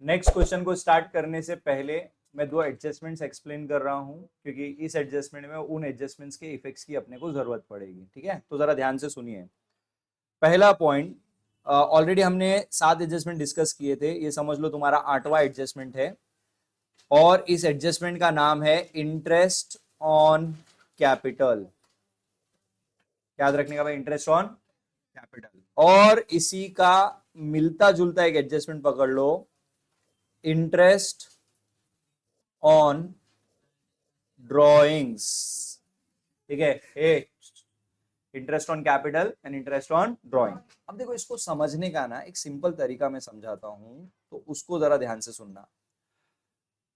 Next question को start करने से पहले मैं दो एडजस्टमेंट्स एक्सप्लेन कर रहा हूं, क्योंकि इस एडजस्टमेंट में उन एडजस्टमेंट्स के इफेक्ट्स की अपने को जरूरत पड़ेगी। ठीक है, तो जरा ध्यान से सुनिए। पहला पॉइंट, ऑलरेडी हमने 7 एडजस्टमेंट डिस्कस किए थे, ये समझ लो तुम्हारा 8वां एडजस्टमेंट है, और इस एडजस्टमेंट का नाम है इंटरेस्ट ऑन कैपिटल। याद रखने का भाई, इंटरेस्ट ऑन कैपिटल। और इसी का मिलता जुलता एक एडजस्टमेंट पकड़ लो, इंटरेस्ट ऑन ड्रॉइंग्स। ठीक है, interest on capital and interest on drawing. अब देखो, इसको समझने का ना एक सिंपल तरीका मैं समझाता हूं, तो उसको जरा ध्यान से सुनना।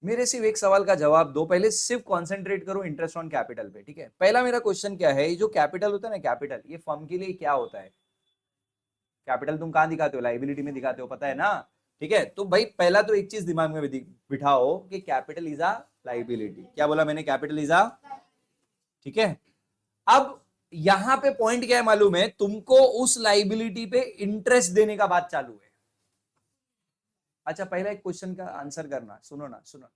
मेरे सिर्फ एक सवाल का जवाब दो, पहले सिर्फ कॉन्सेंट्रेट करो इंटरेस्ट ऑन कैपिटल पे। ठीक है, पहला मेरा क्वेश्चन क्या है, ये जो कैपिटल होता है ना, कैपिटल, ये फर्म के लिए क्या होता है? कैपिटल तुम कहां दिखाते हो? लाइबिलिटी में दिखाते हो, पता है ना? ठीक है, तो भाई पहला तो एक चीज दिमाग में बिठाओ कि कैपिटल इज अ लाइबिलिटी। क्या बोला मैंने? Capital is a. ठीक है, अब यहां पे पॉइंट क्या है मालूम है तुमको? उस लाइबिलिटी पे इंटरेस्ट देने का बात चालू है। अच्छा, पहला एक क्वेश्चन का आंसर करना, सुनो ना, सुनो ना,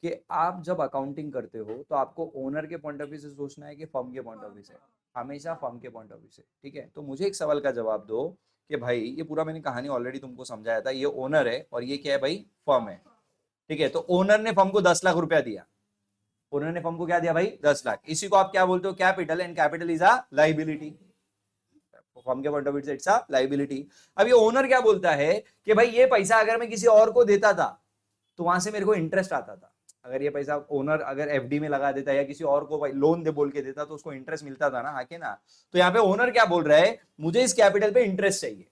कि आप जब अकाउंटिंग करते हो तो आपको ओनर के पॉइंट ऑफ व्यू से सोचना है कि फर्म के पॉइंट ऑफ व्यू से? हमेशा फर्म के पॉइंट ऑफ व्यू से। ठीक है, तो मुझे एक सवाल का जवाब दो कि भाई ये पूरा मैंने कहानी ऑलरेडी तुमको समझाया था, ये ओनर है और ये क्या है भाई? फर्म है। ठीक है, तो ओनर ने फर्म को 10 लाख रुपया दिया। ओनर ने फर्म को क्या दिया भाई? 10 लाख। इसी को आप क्या बोलते हो? Capital, and capital is a liability. Firm के पॉइंट ऑफ व्यू से इट्स अ लाइबिलिटी। अब ये ओनर क्या बोलता है कि भाई ये पैसा अगर मैं किसी और को देता था तो वहां से मेरे को इंटरेस्ट आता था। अगर ये पैसा ओनर अगर एफडी में लगा देता या किसी और को लोन दे बोल के देता तो उसको इंटरेस्ट मिलता था ना, हाँ के ना? तो यहाँ पे ओनर क्या बोल रहा है? मुझे इस कैपिटल पे इंटरेस्ट चाहिए।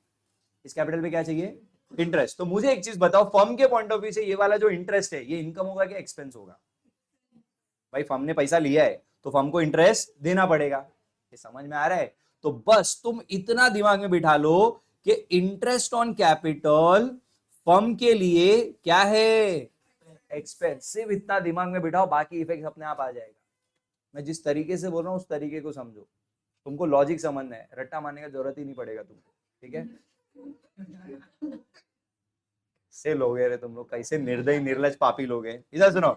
इस कैपिटल पे क्या चाहिए? इंटरेस्ट। तो मुझे एक चीज बताओ, फर्म के पॉइंट ऑफ व्यू से ये वाला जो इंटरेस्ट है, ये इनकम होगा कि एक्सपेंस होगा? भाई फर्म ने पैसा लिया है तो फर्म को इंटरेस्ट देना पड़ेगा। ये समझ में आ रहा है? तो बस तुम इतना दिमाग में बिठा लो कि इंटरेस्ट ऑन कैपिटल फर्म के लिए क्या है? एक्सपेंस। सिर्फ इतना दिमाग में बिठाओ, बाकी इफेक्ट अपने आप आ जाएगा। मैं जिस तरीके से बोल रहा हूं उस तरीके को समझो। तुमको लॉजिक समझना है, रट्टा मारने का जरूरत ही नहीं पड़ेगा तुमको। ठीक है, से लोग रे तुम लोग, कैसे निर्दयी निर्लज पापी लोग हैं। इधर सुनो,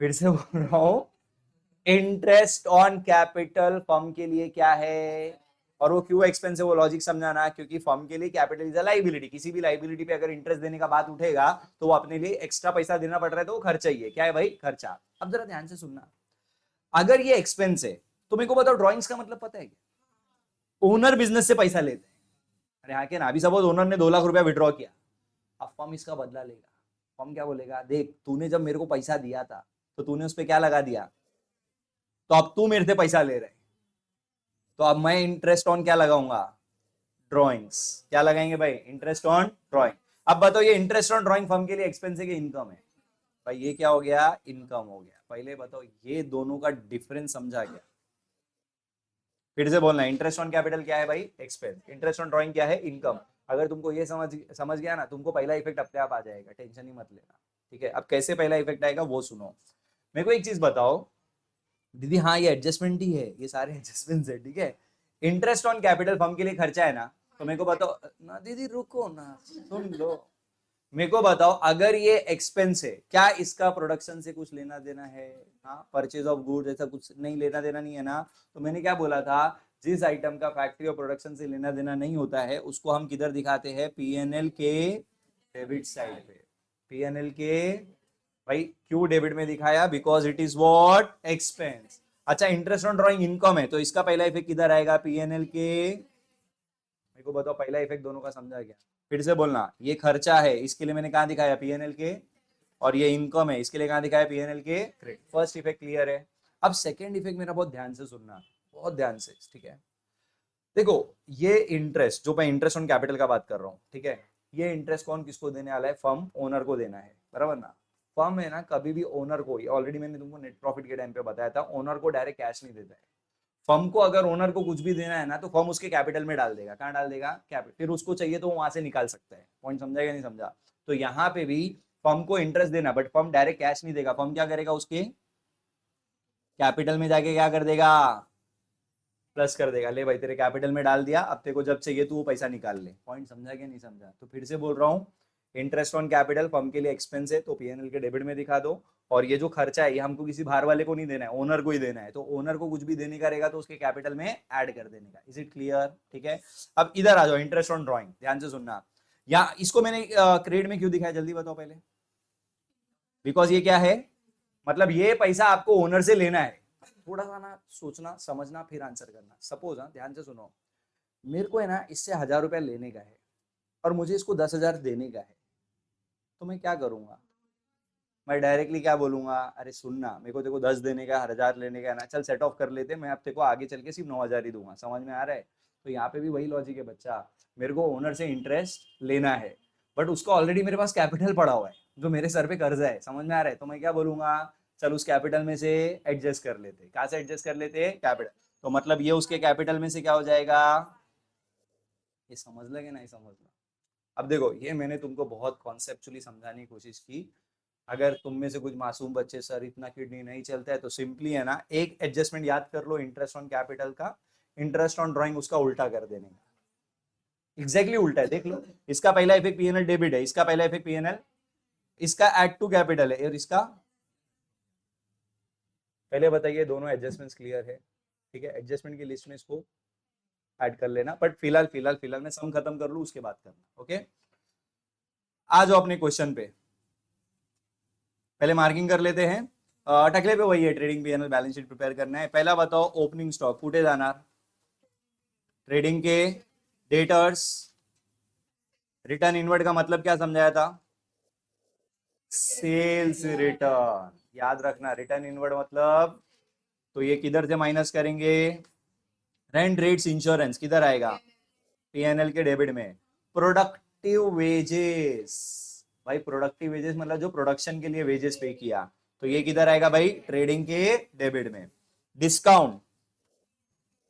फिर से बोल रहा हूं, इंटरेस्ट ऑन कैपिटल फर्म के लिए क्या है? और वो क्यों एक्सपेंस है, वो लॉजिक समझाना। क्योंकि फर्म के लिए कैपिटल इज अ लाइबिलिटी। किसी भी लाइबिलिटी पे अगर इंटरेस्ट देने का बात उठेगा तो वो अपने लिए एक्स्ट्रा पैसा देना पड़ रहा है, तो वो खर्चा ही है। क्या है भाई? खर्चा। अब जरा ध्यान से सुनना, अगर ये एक्सपेंस है तो मेरे को बताओ ड्रॉइंग्स का मतलब पता है क्या? ओनर बिजनेस से पैसा लेते हैं। अरे हाँ, क्या ना? अभी सपोज ओनर ने 2 लाख रुपया विड्रॉ किया, अब फर्म इसका बदला लेगा। फर्म क्या बोलेगा? देख, तूने जब मेरे को पैसा दिया था तो तूने उस पर क्या लगा दिया, तो अब तू मेरे से पैसा ले रहे, तो अब मैं इंटरेस्ट ऑन क्या लगाऊंगा? ड्रॉइंग्स। क्या लगाएंगे भाई? Interest on drawing. अब बताओ, ये इंटरेस्ट ऑन ड्रॉइंग फर्म के लिए एक्सपेंस है कि इनकम है? भाई ये क्या हो गया? इनकम हो गया। पहले बताओ, ये दोनों का डिफरेंस समझा गया? फिर से बोलना, इंटरेस्ट ऑन कैपिटल क्या है भाई? एक्सपेंस। इंटरेस्ट ऑन ड्रॉइंग क्या है? इनकम। अगर तुमको ये समझ गया ना, तुमको पहला इफेक्ट अपने आप आ जाएगा, टेंशन ही मत लेना। ठीक है, अब कैसे पहला इफेक्ट आएगा वो सुनो। मेरे को एक चीज बताओ दीदी, हाँ ये एडजस्टमेंट ही है, ये सारे एडजस्टमेंट है। ठीक है, इंटरेस्ट ऑन कैपिटल फर्म के लिए खर्चा है ना, तो मेरे को बताओ ना दीदी, रुको ना, सुन लो। मेरे को बताओ, अगर ये एक्सपेंस है, क्या इसका प्रोडक्शन से कुछ लेना देना है? हाँ, परचेज ऑफ गुड्स ऐसा कुछ नहीं, लेना देना नहीं है ना? तो मैंने क्या बोला था, जिस आइटम का फैक्ट्री और प्रोडक्शन से लेना देना नहीं होता है उसको हम किधर दिखाते हैं? पीएनएल के डेबिट साइड पे। पीएनएल के, भाई क्यों डेबिट में दिखाया? Because it is what? Expense. अच्छा, इंटरेस्ट ऑन ड्रॉइंग इनकम है, तो इसका पहला इफेक्ट किधर आएगा? पीएनएल के। मेरे को बताओ, पहला इफेक्ट दोनों का समझा गया? फिर से बोलना, ये खर्चा है, इसके लिए मैंने कहा दिखाया? पीएनएल के। और ये इनकम है, इसके लिए कहां दिखाया? पीएनएल के क्रेडिट। फर्स्ट इफेक्ट क्लियर है? अब सेकंड इफेक्ट मेरा बहुत ध्यान से सुनना, बहुत ध्यान से। ठीक है, देखो, ये इंटरेस्ट जो मैं इंटरेस्ट ऑन कैपिटल का बात कर रहा हूँ, ठीक है, ये इंटरेस्ट कौन किसको देने वाला है? फर्म ओनर को देना है, बराबर ना? फर्म है ना, कभी भी ओनर को, ऑलरेडी मैंने तुमको नेट प्रॉफिट के टाइम पे बताया था, ओनर को डायरेक्ट कैश नहीं देता है। फर्म को अगर ओनर को कुछ भी देना है ना, तो फर्म उसके कैपिटल में डाल देगा। कहाँ डाल देगा? कैपिटल। फिर उसको चाहिए तो वहां से निकाल सकता है। पॉइंट समझा या नहीं समझा? तो यहाँ पे भी फर्म को इंटरेस्ट देना, बट फर्म डायरेक्ट कैश नहीं देगा। फर्म क्या करेगा? उसके कैपिटल में जाके क्या कर देगा? प्लस कर देगा, ले भाई तेरे कैपिटल में डाल दिया, अब तेरे को जब चाहिए तू वो पैसा निकाल ले। पॉइंट समझा क्या नहीं समझा? तो फिर से बोल रहा हूँ, इंटरेस्ट ऑन कैपिटल फर्म के लिए एक्सपेंस है तो पीएनएल के डेबिट में दिखा दो, और ये जो खर्चा है ये हमको किसी बाहर वाले को नहीं देना है, ओनर को ही देना है, तो ओनर को कुछ भी देने का रहेगा तो उसके कैपिटल में ऐड कर देने का। Is it clear? ठीक है, अब इधर आ जाओ, इंटरेस्ट ऑन ड्रॉइंग, ध्यान से सुनना। या इसको मैंने क्रेडिट में क्यों दिखाया, जल्दी बताओ पहले। बिकॉज ये क्या है, मतलब ये पैसा आपको ओनर से लेना है। थोड़ा सा ना सोचना समझना फिर आंसर करना। सपोज ध्यान से सुनो, मेरे को है ना इससे 1000 रुपया लेने का है और मुझे इसको 10,000 देने का है, तो मैं क्या करूंगा? मैं डायरेक्टली क्या बोलूंगा, अरे सुनना मेरे को देखो 10 देने का 1000 लेने का है ना, चल सेट ऑफ कर लेते, मैं अब तेरे को आगे चल के सिर्फ 9,000 ही दूंगा। समझ में आ रहा है? तो यहाँ पे भी वही लॉजिक है बच्चा, मेरे को ओनर से इंटरेस्ट लेना है बट उसका ऑलरेडी मेरे पास कैपिटल पड़ा हुआ है जो मेरे सर पे कर्जा है। समझ में आ रहा है? तो मैं क्या बोलूंगा, चल उस कैपिटल में से एडजस्ट कर लेते। कहाँ से एडजस्ट कर लेते? कैपिटल। तो मतलब ये उसके कैपिटल में से क्या हो जाएगा? ये समझ लगे नहीं समझ लो। अब देखो ये मैंने तुमको बहुत कॉन्सेप्चुअली समझाने की कोशिश की। अगर तुम में से कुछ मासूम बच्चे सर इतना किडनी नहीं चलता है तो सिंपली है ना एक एडजस्टमेंट याद कर लो, इंटरेस्ट ऑन कैपिटल का, इंटरेस्ट ऑन ड्राइंग उसका उल्टा कर देने का। एग्जैक्टली उल्टा है, देख लो। इसका पहला इफेक्ट पीएनएल डेबिट है, इसका पहला इफेक्ट पीएनएल, इसका ऐड टू कैपिटल है और इसका। पहले बताइए दोनों एडजस्टमेंट्स क्लियर है? ठीक है, एडजस्टमेंट की लिस्ट में इसको ऐड कर लेना, बट फिलहाल फिलहाल फिलहाल मैं सम खत्म कर लूं उसके बाद करना। ओके, आ जाओ अपने क्वेश्चन पे, पहले मार्किंग कर लेते हैं। टकले पे वही है, trading PNL balance sheet prepare करना है। पहला बताओ, ओपनिंग स्टॉक फुटे जाना, ट्रेडिंग के डेटर्स, रिटर्न इनवर्ड का मतलब क्या समझाया था? Sales return. याद रखना, रिटर्न इनवर्ड मतलब, तो ये किधर से माइनस करेंगे? रेंट रेट्स इंश्योरेंस किधर आएगा? पीएनएल के डेबिट में। प्रोडक्टिव वेजेस, भाई प्रोडक्टिव वेजेस मतलब जो प्रोडक्शन के लिए वेजेस पे किया, तो ये किधर आएगा भाई? ट्रेडिंग के डेबिट में। डिस्काउंट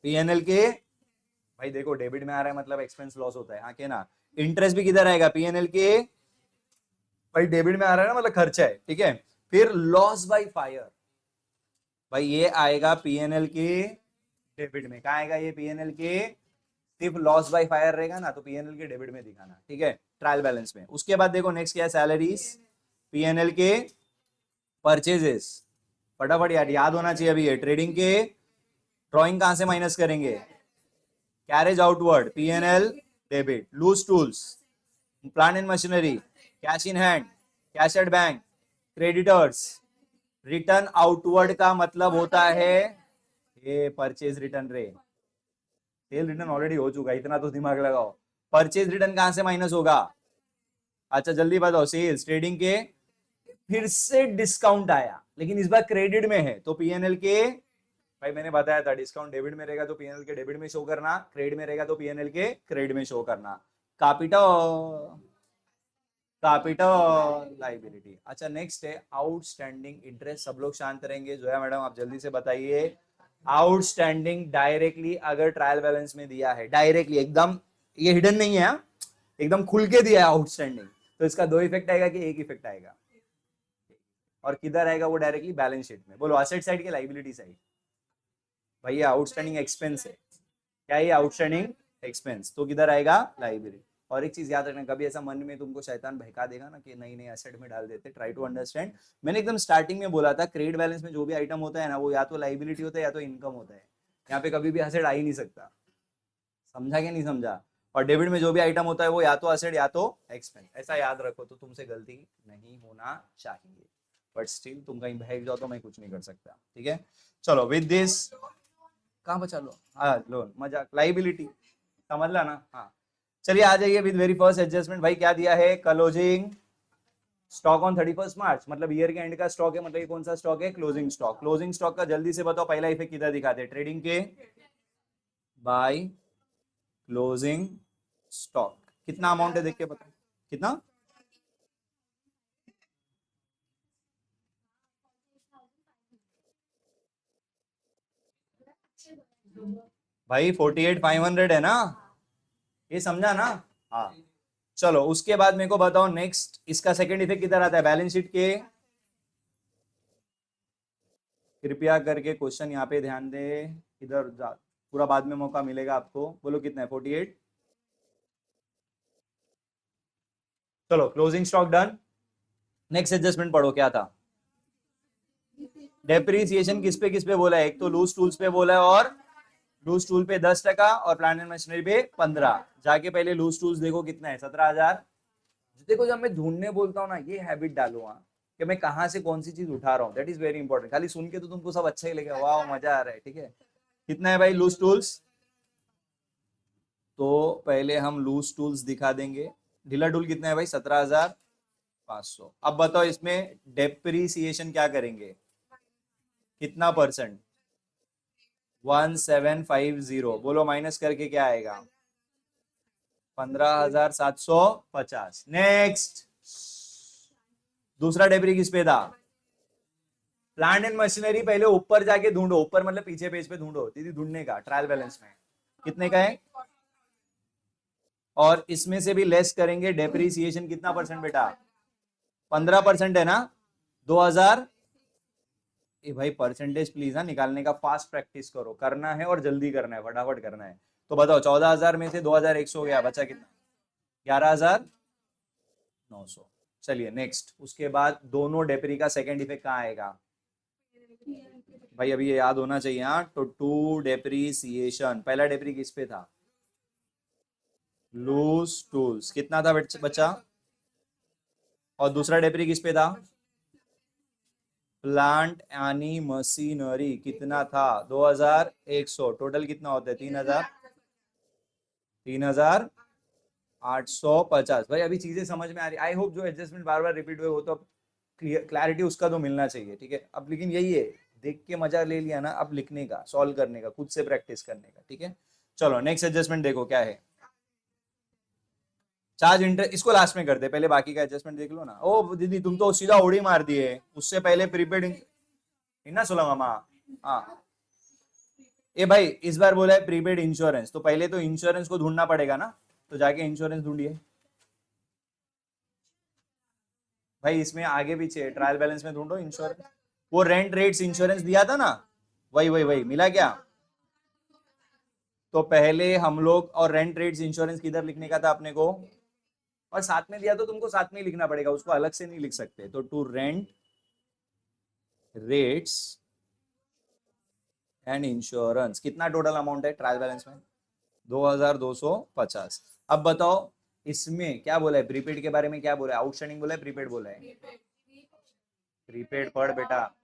पीएनएल के, भाई देखो डेबिट में आ रहा है मतलब एक्सपेंस लॉस होता है, हाँ के ना। इंटरेस्ट भी किधर आएगा? पीएनएल के, भाई डेबिट में आ रहा है ना मतलब खर्चा है, ठीक है। फिर लॉस बाय फायर, भाई ये आएगा पीएनएल के डेबिट में। कहाँ आएगा ये? पीएनएल के, सिर्फ लॉस बाय फायर रहेगा ना तो पीएनएल के डेबिट में दिखाना, ठीक है, ट्रायल बैलेंस में। उसके बाद देखो नेक्स्ट क्या है, सैलरीज, पीएनएल के परचेजेस, फटाफट यार याद होना चाहिए अभी ये। ट्रेडिंग के ड्रॉइंग कहां से माइनस करेंगे? Carriage outward, P N L debit. Loose tools, plant and machinery, cash in hand, cash at bank, creditors. Return outward का मतलब होता है ये परचेज रिटर्न रे, सेल रिटर्न ऑलरेडी हो चुका है, इतना तो दिमाग लगाओ। परचेज रिटर्न कहां से माइनस होगा? अच्छा जल्दी बताओ, सेल्स ट्रेडिंग के, फिर से डिस्काउंट आया लेकिन इस बार क्रेडिट में है तो पीएनएल के, भाई मैंने बताया था डिस्काउंट डेबिट में रहेगा तो पीएनएल के डेबिट में शो करना, क्रेडिट में रहेगा तो पीएनएल के क्रेडिट में शो करना। Capital, capital liability. अच्छा नेक्स्ट है आउटस्टैंडिंग इंटरेस्ट। सब लोग शांत रहेंगे, जोया मैडम आप जल्दी से बताइए। आउटस्टैंडिंग डायरेक्टली अगर ट्रायल बैलेंस में दिया है, डायरेक्टली एकदम, ये हिडन नहीं है, एकदम खुल के दिया है आउटस्टैंडिंग, तो इसका दो इफेक्ट आएगा कि एक इफेक्ट आएगा? और किधर आएगा वो? डायरेक्टली बैलेंस शीट में। बोलो असेट साइड के लाइबिलिटी साइड? भैया आउटस्टैंडिंग एक्सपेंस है, क्या ये आउटस्टैंडिंग एक्सपेंस, तो किधर आएगा? लाइबिलिटी। और एक चीज याद रखना, कभी ऐसा मन में तुमको शैतान बहका देगा ना कि नहीं नहीं एसेट में डाल देते, ट्राई टू अंडरस्टैंड। मैंने एकदम स्टार्टिंग में बोला था क्रेडिट बैलेंस में जो भी आइटम होता है ना वो या तो लाइबिलिटी होता है या तो इनकम होता है, यहाँ पे कभी भी एसेट आ ही नहीं सकता। समझा क्या नहीं समझा? और डेबिट में जो भी आइटम होता है वो या तो एसेट या तो एक्सपेंस, ऐसा याद रखो तो तुमसे गलती नहीं होना चाहिए। बट स्टिल तुम कहीं बहक जाओ तो मैं कुछ नहीं कर सकता, ठीक है। चलो विद दिस, कहाँ बचा लो, हाँ लोन मजाक, लाइबिलिटी समझ ला ना, हाँ। चलिए आ जाइए विद वेरी फर्स्ट एडजस्टमेंट। भाई क्या दिया है? क्लोजिंग स्टॉक ऑन 31 मार्च, मतलब ईयर के एंड का स्टॉक है, मतलब ये कौन सा स्टॉक है? Closing stock. क्लोजिंग स्टॉक का जल्दी से बताओ पहला इफेक्ट किधर दिखाते हैं? ट्रेडिंग के बाय क्लोजिंग स्टॉक। कितना अमाउंट है देख के बताओ, कितना? भाई 48,500 है ना, ये समझा ना? हाँ। चलो उसके बाद मेरे को बताओ नेक्स्ट, इसका सेकंड इफेक्ट किधर आता है? बैलेंस शीट के, कृपया करके क्वेश्चन यहाँ पे ध्यान दे, इधर जा, पूरा बाद में मौका मिलेगा आपको। बोलो कितना है? 48। चलो closing stock done. Next adjustment पढ़ो क्या था। डेप्रीसिएशन किस पे बोला है? एक तो लूज टूल्स पे बोला है, और लूज टूल पे 10% और प्लांट एंड मशीनरी पे 15। जाके पहले लूज टूल्स देखो कितना है, 17,000। देखो जब मैं ढूंढने बोलता हूँ ना, ये हैबिट डालो हाँ, कि मैं कहाँ से कौन सी चीज उठा रहा हूँ। That is very important. खाली सुन के तो तुमको सब अच्छा ही लगेगा, वाह मजा आ रहा है, ठीक है। कितना है भाई लूज टूल्स? तो पहले हम लूज टूल्स दिखा देंगे। ढीला टूल कितना है भाई? 17,500। अब बताओ इसमें डेप्रीसिएशन क्या करेंगे, कितना परसेंट? 1750। बोलो माइनस करके क्या आएगा? 15,750। नेक्स्ट, दूसरा डेब्री किस पे था? Plant and machinery. पहले ऊपर जाके ढूंढो, ऊपर मतलब पीछे पेज पे ढूंढो दीदी, ढूंढने का ट्रायल बैलेंस में कितने का है। और इसमें से भी लेस करेंगे डेप्रीसिएशन कितना परसेंट बेटा? 15% है ना। 2000। ए भाई परसेंटेज प्लीज ना निकालने का फास्ट प्रैक्टिस करो, करना है और जल्दी करना है, फटाफट करना है। तो बताओ 14,000 में से 2,100 हो गया, बचा कितना? 11,900। चलिए नेक्स्ट, उसके बाद दोनों डेप्री का सेकेंड इफेक्ट कहाँ आएगा भाई? अभी ये याद होना चाहिए हाँ। तो टू डेप्रीसिएशन, पहला डेप्री किस पे था? Loose tools. कितना था बच्चा? और दूसरा डेप्री किस पे था? प्लांट यानी मशीनरी। कितना था? 2,100। टोटल कितना होता है? 3,850। भाई अभी चीजें समझ में आ रही। आई होप जो एडजस्टमेंट बार बार रिपीट हुए वो तो क्लैरिटी उसका तो मिलना चाहिए, ठीक है। अब लेकिन यही है, देख के मजा ले लिया ना, अब लिखने का, सॉल्व करने का, खुद से प्रैक्टिस करने का, ठीक है। चलो नेक्स्ट एडजस्टमेंट देखो क्या है। चार्ज इंटर, इसको लास्ट में करते, पहले बाकी का एडजस्टमेंट देख लो ना। ओ दीदी तुम तो सीधा उड़ी मार दिए, उससे पहले प्रीपेड इन्ना सोला मामा। हाँ ए भाई, इस बार बोला है प्रीपेड इंश्योरेंस, तो पहले तो इंश्योरेंस को ढूंढना पड़ेगा ना, तो जाके इंश्योरेंस ढूंढिए भाई। इसमें आगे पीछे ट्रायल बैलेंस में ढूंढो इंश्योरेंस। वो रेंट रेट्स इंश्योरेंस दिया था ना, वही वही वही मिला क्या? तो पहले हम लोग, और रेंट रेट्स इंश्योरेंस किधर लिखने का था अपने को? और साथ में दिया तो तुमको साथ में ही लिखना पड़ेगा, उसको अलग से नहीं लिख सकते। तो to rent rates and insurance, कितना टोटल अमाउंट है ट्रायल बैलेंस में? 2,250। अब बताओ इसमें क्या बोला है, प्रीपेड के बारे में क्या बोला है? आउटस्टैंडिंग बोला है, प्रीपेड बोला है? प्रीपेड पढ़ बेटा।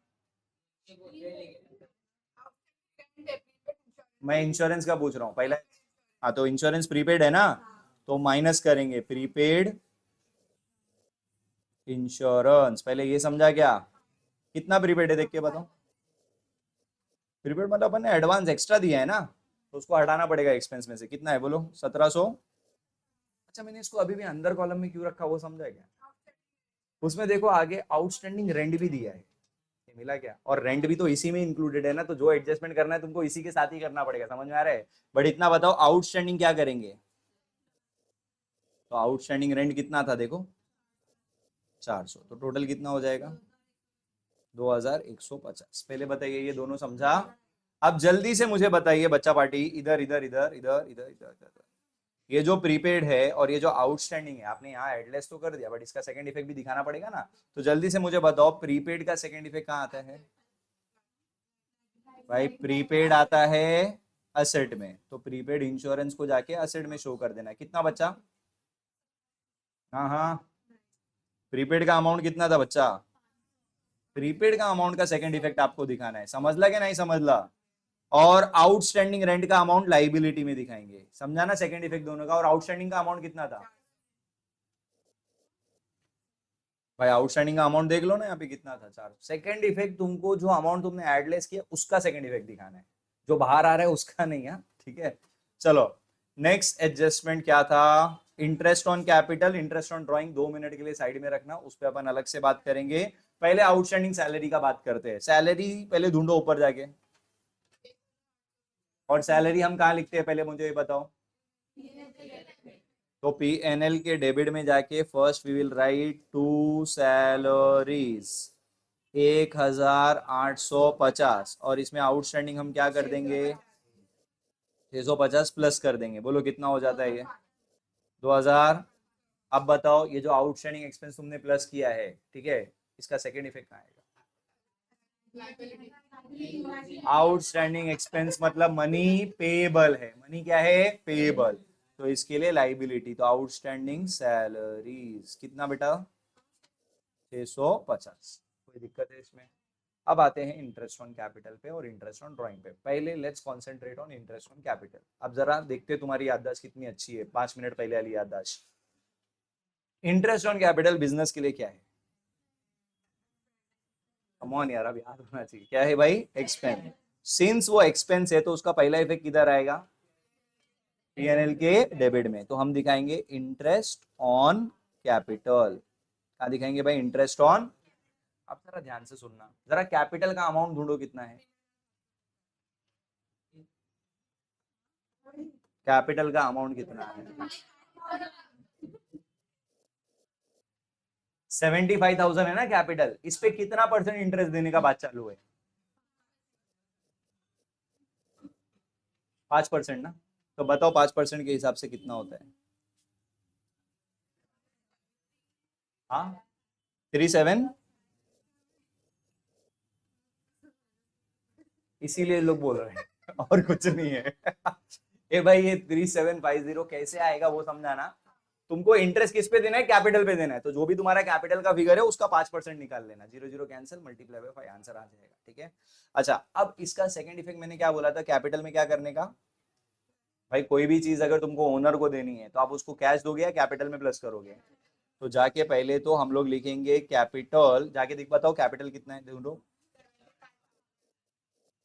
मैं इंश्योरेंस का पूछ रहा हूँ पहले। हाँ तो इंश्योरेंस प्रीपेड है ना, तो माइनस करेंगे प्रीपेड इंश्योरेंस। पहले ये समझा क्या? कितना प्रीपेड है देख के बताओ। प्रीपेड मतलब अपन ने एडवांस एक्स्ट्रा दिया है ना, तो उसको हटाना पड़ेगा एक्सपेंस में से। कितना है बोलो? 1,700। अच्छा मैंने इसको अभी भी अंदर कॉलम में क्यों रखा वो समझा क्या? उसमें देखो आगे आउटस्टैंडिंग रेंट भी दिया है, ये मिला क्या? और रेंट भी तो इसी में इंक्लूडेड है ना, तो जो एडजस्टमेंट करना है तुमको इसी के साथ ही करना पड़ेगा। समझ में आ रहा है? बट इतना बताओ आउटस्टैंडिंग क्या करेंगे। तो आउटस्टैंडिंग रेंट कितना था देखो? 400। तो टोटल कितना हो जाएगा? 2,150। पहले बताइए ये दोनों समझा? अब जल्दी से मुझे बताइए बच्चा पार्टी, इधर इधर इधर इधर इधर इधर इधर, ये जो प्रीपेड है और ये जो आउटस्टैंडिंग है, आपने यहाँ एडलेस तो कर दिया, बट इसका सेकंड इफेक्ट भी दिखाना पड़ेगा ना। तो जल्दी से मुझे बताओ प्रीपेड का सेकंड इफेक्ट कहाँ आता है भाई? प्रीपेड आता है असेट में, तो प्रीपेड इंश्योरेंस को जाके असेट में शो कर देना। कितना बच्चा? हाँ हाँ, प्रीपेड का अमाउंट कितना था बच्चा? प्रीपेड का अमाउंट का सेकंड इफेक्ट आपको दिखाना है, समझ ला कि नहीं समझ ला? और आउटस्टैंडिंग रेंट का अमाउंट लाइबिलिटी में दिखाएंगे, समझा ना सेकंड इफेक्ट दोनों का। और आउटस्टैंडिंग का अमाउंट कितना था भाई? आउटस्टैंडिंग का अमाउंट देख लो ना यहाँ पे कितना था, 4। सेकंड इफेक्ट तुमको जो अमाउंट तुमने एडलेस किया उसका सेकंड इफेक्ट दिखाना है, जो बाहर आ रहा है उसका नहीं है, ठीक है। चलो नेक्स्ट एडजस्टमेंट क्या था? Interest on capital, interest on drawing 2 minute के लिए साइड में रखना, उस पर अपन अलग से बात करेंगे। पहले आउटस्टैंडिंग सैलरी का बात करते हैं। सैलरी पहले ढूंढो ऊपर जाके, और सैलरी हम कहाँ लिखते हैं पहले मुझे ये बताओ। तो पीएनएल के डेबिट में जाके first we will write to salaries 1,850, और इसमें आउटस्टैंडिंग हम क्या कर देंगे? 650 प्लस कर देंगे, बोलो कितना हो जाता है ये? 2000। अब बताओ ये जो आउटस्टैंडिंग एक्सपेंस तुमने प्लस किया है, ठीक है, इसका सेकेंड इफेक्ट कहाँ आएगा? आउटस्टैंडिंग एक्सपेंस मतलब मनी पेएबल है, मनी क्या है? पेएबल। तो इसके लिए लाइबिलिटी, तो आउटस्टैंडिंग सैलरीज कितना बेटा? 650। कोई दिक्कत है इसमें? अब आते हैं इंटरेस्ट ऑन कैपिटल पे और इंटरेस्ट ऑन ड्राइंग पे। पहले let's concentrate on interest on capital. अब जरा देखते हैं तुम्हारी याददाश्त कितनी अच्छी है, 5 मिनट पहले वाली याददाश्त। इंटरेस्ट ऑन कैपिटल बिजनेस के लिए क्या है? कम ऑन यार, अब याद होना चाहिए, क्या है भाई? एक्सपेंस। सिंस वो एक्सपेंस है तो उसका पहला इफेक्ट किधर आएगा? पीएनएल के डेबिट में। तो हम दिखाएंगे इंटरेस्ट ऑन कैपिटल। क्या दिखाएंगे भाई? Interest on. अब जरा ध्यान से सुनना, जरा कैपिटल का अमाउंट ढूंढो कितना है। कैपिटल का अमाउंट कितना है? 75,000 है ना कैपिटल। इस पे कितना परसेंट इंटरेस्ट देने का बात चालू है? 5% ना। तो बताओ 5% के हिसाब से कितना होता है? हाँ, 37। इसीलिए लोग बोल रहे हैं और कुछ नहीं है। ए भाई ये 3750 कैसे आएगा वो समझाना। तुमको इंटरेस्ट किस पे देना है? कैपिटल पे देना है। तो जो भी तुम्हारा कैपिटल का फिगर है उसका 5% निकाल लेना, 0 0 कैंसिल, मल्टीप्लाई बाय 5, आंसर आ जाएगा। ठीक है। अच्छा, अब इसका सेकंड इफेक्ट मैंने क्या बोला था कैपिटल में क्या करने का? भाई कोई भी चीज अगर तुमको ओनर को देनी है तो आप उसको कैश दोगे या कैपिटल में प्लस करोगे? तो जाके पहले तो हम लोग लिखेंगे कैपिटल, जाके देख बताओ कैपिटल कितना है, ढूंढो।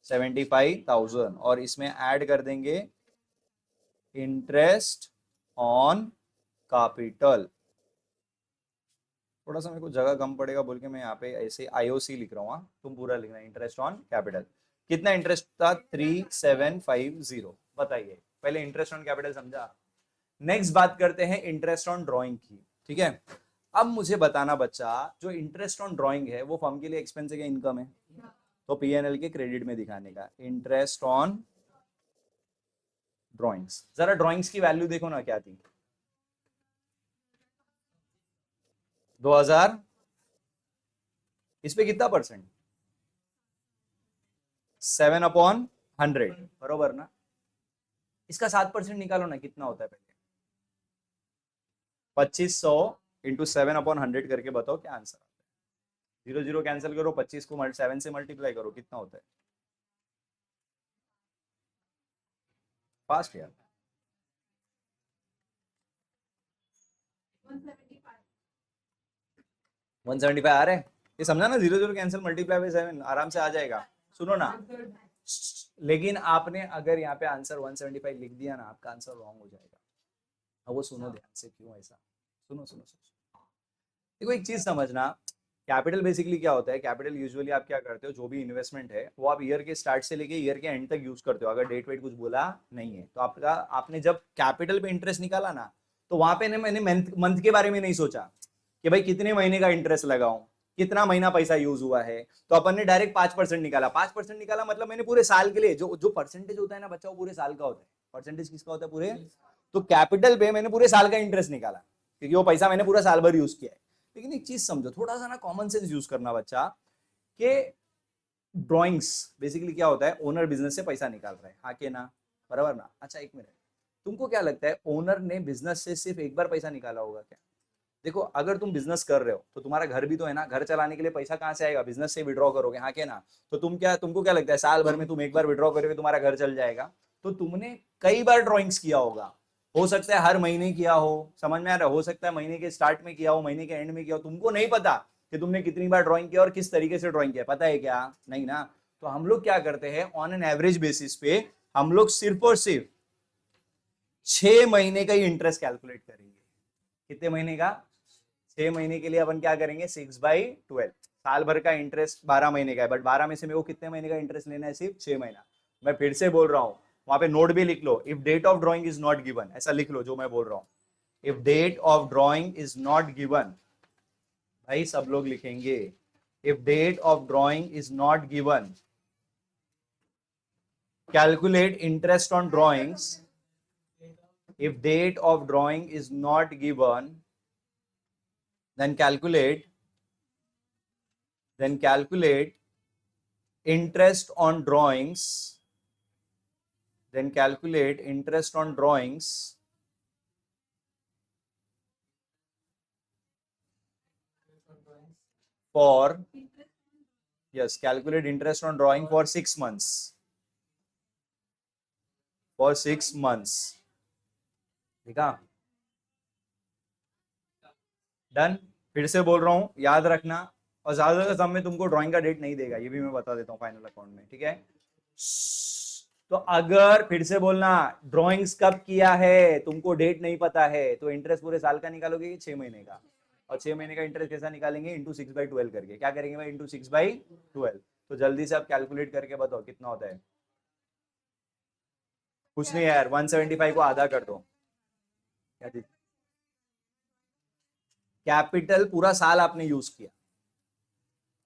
75,000 और इसमें ऐड कर देंगे इंटरेस्ट ऑन कैपिटल। थोड़ा सा मेरे को जगह कम पड़ेगा बोल के मैं यहाँ पे ऐसे आईओसी लिख रहा हूँ, तुम पूरा लिखना इंटरेस्ट ऑन कैपिटल। कितना इंटरेस्ट था? 3750। बताइए, पहले इंटरेस्ट ऑन कैपिटल समझा। नेक्स्ट बात करते हैं इंटरेस्ट ऑन ड्राइंग की। ठीक है। अब मुझे बताना बच्चा, जो इंटरेस्ट ऑन ड्राइंग है वो फर्म के लिए एक्सपेंस है क्या इनकम है? तो पीएनएल के क्रेडिट में दिखाने का इंटरेस्ट ऑन ड्राइंग्स। जरा ड्राइंग्स की वैल्यू देखो ना क्या थी? 2000। इस पे कितना परसेंट? 7/100, बरोबर ना। इसका 7% निकालो ना, कितना होता है पहले? 2500 इंटू 7/100 करके बताओ क्या आंसर आता है? 0 0 कैंसिल करो, 25 को 7 से मल्टीप्लाई करो, कितना होता है? फास्ट यार। 175 आ रहे हैं। ये समझा ना, 0 0 कैंसिल, मल्टीप्लाई बाय 7, आराम से आ जाएगा। सुनो ना, लेकिन आपने अगर यहाँ पे आंसर 175 लिख दिया ना, आपका आंसर रॉन्ग हो जाएगा। अब वो सुनो ध्यान से, क्यों ऐसा? सुनो सुनो सुनो। देखो एक चीज समझना, कैपिटल बेसिकली क्या होता है? कैपिटल यूजुअली आप क्या करते हो, जो भी इन्वेस्टमेंट है वो आप ईयर के स्टार्ट से लेके ईयर के एंड तक यूज करते हो। अगर डेट वेट कुछ बोला नहीं है तो आपका, आपने जब कैपिटल पे इंटरेस्ट निकाला ना, तो वहां पे मैंने मंथ के बारे में नहीं सोचा कि भाई कितने महीने का इंटरेस्ट लगाऊं, कितना महीना पैसा यूज हुआ है। तो अपन ने डायरेक्ट 5% निकाला। 5% निकाला मतलब मैंने पूरे साल के लिए, जो जो परसेंटेज होता है ना बच्चा, वो पूरे साल का होता है। परसेंटेज किसका होता है? पूरे। तो कैपिटल पे मैंने पूरे साल का इंटरेस्ट निकाला, क्योंकि वो पैसा मैंने पूरा साल भर यूज किया है। लेकिन एक चीज समझो, थोड़ा सा ना कॉमन सेंस यूज करना बच्चा, कि ड्राइंग्स बेसिकली क्या होता है? ओनर बिजनेस से पैसा निकाल रहा है, हाँ के ना? बराबर ना। अच्छा एक मिनट, तुमको क्या लगता है ओनर ने बिजनेस से सिर्फ एक बार पैसा निकाला होगा क्या? देखो अगर तुम बिजनेस कर रहे हो तो तुम्हारा घर भी तो है ना, घर चलाने के लिए पैसा कहाँ से आएगा? बिजनेस से विड्रॉ करोगे, हाँ के ना? तो तुमको क्या लगता है साल भर में तुम एक बार विड्रॉ करोगे तुम्हारा घर चल जाएगा? तो तुमने कई बार ड्रॉइंग्स किया होगा, हो सकता है हर महीने किया हो, समझ में आ रहा है? हो सकता है महीने के स्टार्ट में किया हो, महीने के एंड में किया हो, तुमको नहीं पता कि तुमने कितनी बार ड्रॉइंग किया और किस तरीके से ड्रॉइंग किया, पता है क्या? नहीं ना। तो हम लोग क्या करते हैं, ऑन एन एवरेज बेसिस पे हम लोग सिर्फ और सिर्फ 6 महीने का ही इंटरेस्ट कैलकुलेट करेंगे। कितने महीने का? 6 महीने के लिए अपन क्या करेंगे, 6/12। साल भर का इंटरेस्ट 12 महीने का है, बट 12 में से मेरे को कितने महीने का इंटरेस्ट लेना है? सिर्फ 6 महीना। मैं फिर से बोल रहा हूं, वहां पे नोट भी लिख लो, if date of drawing is not given, ऐसा लिख लो जो मैं बोल रहा हूं। If date of drawing is not given, भाई सब लोग लिखेंगे, if date of drawing is not given, Calculate interest on drawings. If date of drawing is not given, then calculate interest on drawings. Then calculate interest on drawings for, yes, calculate interest on drawing for 6 months. For 6 months. ठीक है, done. फिर से बोल रहा हूं, याद रखना, और ज्यादा सम में तुमको ड्राइंग का डेट नहीं देगा, ये भी मैं बता देता हूँ फाइनल अकाउंट में, ठीक है। तो अगर फिर से बोलना, ड्राइंग्स कब किया है तुमको डेट नहीं पता है, तो इंटरेस्ट पूरे साल का निकालोगे कि 6 महीने का, और 6 महीने का इंटरेस्ट कैसा निकालेंगे, इंटू 6/12 करके। क्या करेंगे भाई, इंटू 6/12। तो जल्दी से आप कैलकुलेट करके बताओ कितना होता है। कुछ नहीं यार, 175 को आधा कर दो। कैपिटल पूरा साल आपने यूज किया।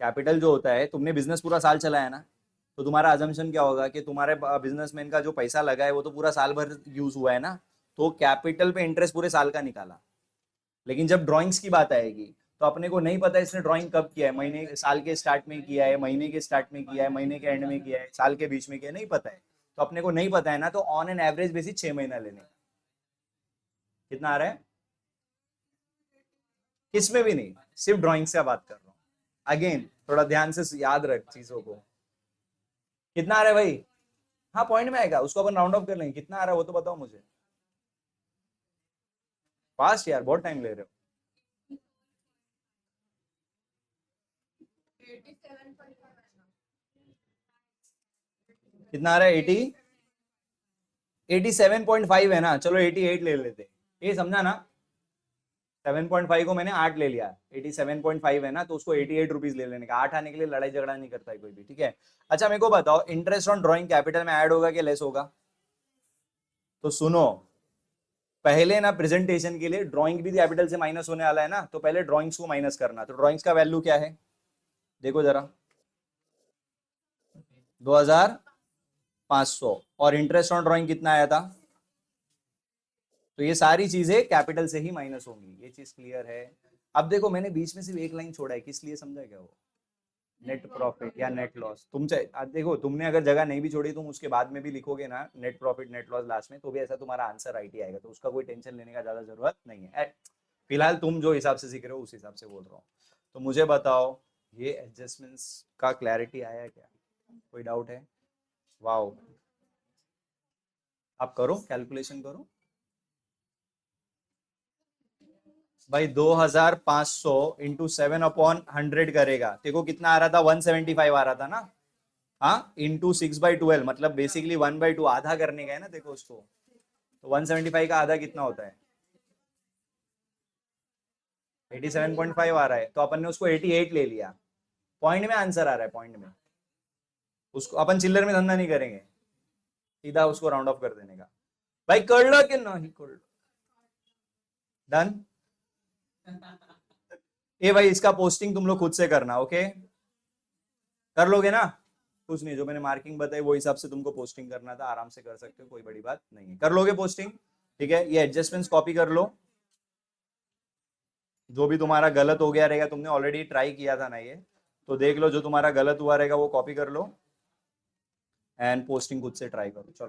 कैपिटल जो होता है, तुमने बिजनेस पूरा साल चलाया ना, तो तुम्हारा अजम्पशन क्या होगा कि तुम्हारे बिजनेसमैन का जो पैसा लगा है वो तो पूरा साल भर यूज हुआ है ना, तो कैपिटल पे इंटरेस्ट पूरे साल का निकाला। लेकिन जब ड्राइंग्स की बात आएगी तो अपने को नहीं पता इसने ड्राइंग कब किया है, महीने साल के स्टार्ट में किया है, महीने के स्टार्ट में किया है, महीने के एंड में किया है, साल के बीच में किया है, नहीं पता है। तो अपने को नहीं पता है ना, तो ऑन एन एवरेज बेसिस 6 महीना लेने। कितना आ रहा है, किसमें भी नहीं, सिर्फ ड्राइंग से बात कर रहा हूँ। अगेन थोड़ा ध्यान से याद रख चीजों को। कितना आ रहा है भाई, हाँ पॉइंट में आएगा, उसको अपन राउंड ऑफ कर लेंगे। कितना आ रहा है वो तो बताओ मुझे। फास्ट यार, बहुत टाइम ले रहे हो। 87.5 कितना आ रहा है, 87.5 है ना, चलो 88 ले लेते। ये समझा ना, 7.5 को मैंने 8 ले लिया, 87.5 है ना, तो उसको 88 रुपीज ले लेने का। 8 आने के लिए लड़ाई झगड़ा नहीं करता है कोई भी, ठीक है। अच्छा मेरे को बताओ, इंटरेस्ट ऑन ड्राइंग कैपिटल में ऐड होगा कि लेस होगा। तो सुनो, पहले ना प्रेजेंटेशन के लिए ड्राइंग भी कैपिटल से माइनस होने वाला है ना, तो पहले ड्राइंग्स को माइनस करना। तो ड्राइंग्स का वैल्यू क्या है, देखो जरा, 2500, और इंटरेस्ट ऑन ड्राइंग कितना आया था। तो ये सारी चीजें कैपिटल से ही माइनस होंगी, ये चीज क्लियर है। अब देखो, मैंने बीच में सिर्फ एक लाइन छोड़ा है, किस लिए समझा क्या वो, नेट प्रॉफिट या नेट लॉस। तुम देखो, तुमने अगर जगह नहीं भी छोड़ी, तुम उसके बाद में भी लिखोगे ना net profit net loss last में, तो भी ऐसा तुम्हारा आंसर राइट ही आएगा, तो उसका कोई टेंशन लेने का ज्यादा जरूरत नहीं है। फिलहाल तुम जो हिसाब से सीख रहे हो उस हिसाब से बोल रहा हूँ। तो मुझे बताओ, ये एडजस्टमेंट्स का क्लैरिटी आया क्या, कोई डाउट है। वाओ, आप करो कैलकुलेशन करो भाई। 2500 इंटू 7/100 करेगा, देखो कितना आ रहा था, 175 आ रहा था ना। हाँ, इंटू 6/12, मतलब बेसिकली 1/2 आधा करने का है ना, देखो उसको। तो 175 का आधा कितना होता है, 87.5 आ रहा है, तो अपन ने उसको 88 ले लिया। पॉइंट में आंसर आ रहा है, पॉइंट में। उसको अपन चिल्लर में धंधा नहीं करेंगे, सीधा उसको राउंड ऑफ कर देने का। भाई कर लो कि नहीं कर लो, डन। ए भाई, इसका पोस्टिंग तुम लोग खुद से करना, ओके, कर लोगे ना। कुछ नहीं, जो मैंने मार्किंग बताई वो हिसाब से तुमको पोस्टिंग करना था, आराम से कर सकते हो, कोई बड़ी बात नहीं है, कर लोगे पोस्टिंग, ठीक है। ये एडजस्टमेंट्स कॉपी कर लो, जो भी तुम्हारा गलत हो गया रहेगा, तुमने ऑलरेडी ट्राई किया था ना ये, तो देख लो जो तुम्हारा गलत हुआ रहेगा वो कॉपी कर लो, एंड पोस्टिंग खुद से ट्राई करो, चलो।